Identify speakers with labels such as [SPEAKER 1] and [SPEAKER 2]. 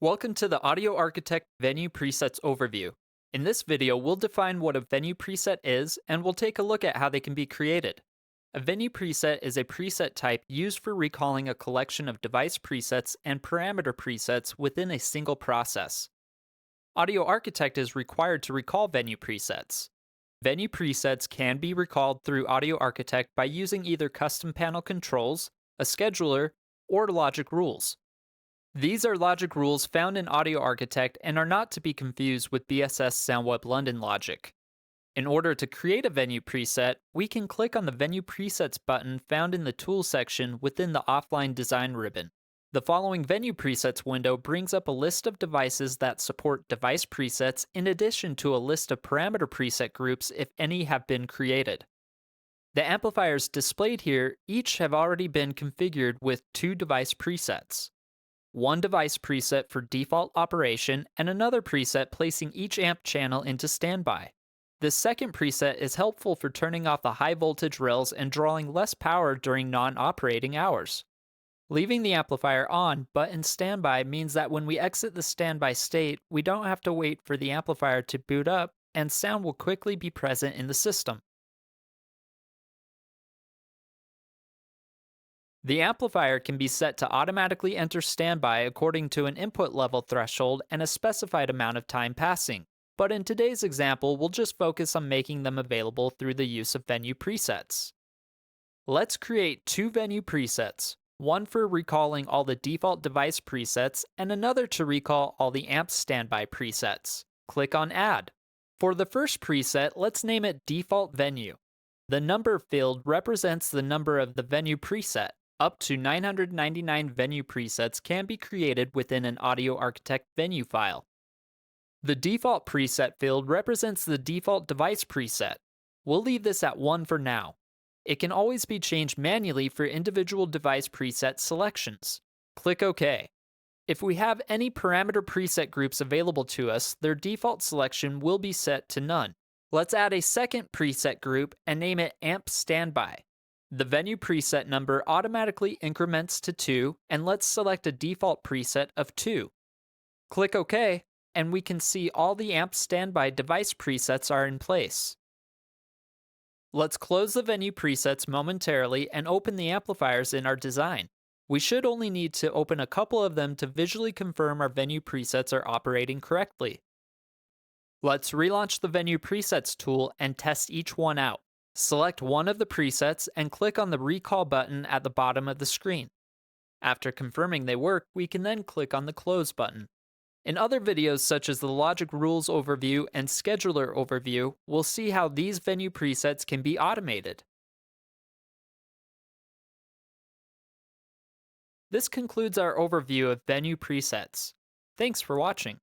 [SPEAKER 1] Welcome to the Audio Architect Venue Presets overview. In this video, we'll define what a venue preset is, and we'll take a look at how they can be created. A venue preset is a preset type used for recalling a collection of device presets and parameter presets within a single process. Audio Architect is required to recall venue presets. Venue presets can be recalled through Audio Architect by using either custom panel controls, a scheduler, or logic rules. These are logic rules found in Audio Architect and are not to be confused with BSS SoundWeb London logic. In order to create a venue preset, we can click on the Venue Presets button found in the Tools section within the Offline Design ribbon. The following Venue Presets window brings up a list of devices that support device presets in addition to a list of parameter preset groups if any have been created. The amplifiers displayed here each have already been configured with two device presets. One device preset for default operation, and another preset placing each amp channel into standby. This second preset is helpful for turning off the high voltage rails and drawing less power during non-operating hours. Leaving the amplifier on but in standby means that when we exit the standby state, we don't have to wait for the amplifier to boot up, and sound will quickly be present in the system. The amplifier can be set to automatically enter standby according to an input level threshold and a specified amount of time passing, but in today's example, we'll just focus on making them available through the use of venue presets. Let's create two venue presets, one for recalling all the default device presets and another to recall all the amp standby presets. Click on Add. For the first preset, let's name it Default Venue. The number field represents the number of the venue preset. Up to 999 venue presets can be created within an Audio Architect venue file. The default preset field represents the default device preset. We'll leave this at 1 for now. It can always be changed manually for individual device preset selections. Click OK. If we have any parameter preset groups available to us, their default selection will be set to none. Let's add a second preset group and name it Amp Standby. The venue preset number automatically increments to 2, and let's select a default preset of 2. Click OK, and we can see all the amp standby device presets are in place. Let's close the venue presets momentarily and open the amplifiers in our design. We should only need to open a couple of them to visually confirm our venue presets are operating correctly. Let's relaunch the Venue Presets tool and test each one out. Select one of the presets and click on the Recall button at the bottom of the screen. After confirming they work, we can then click on the Close button. In other videos such as the Logic Rules overview and Scheduler overview, we'll see how these venue presets can be automated. This concludes our overview of venue presets. Thanks for watching.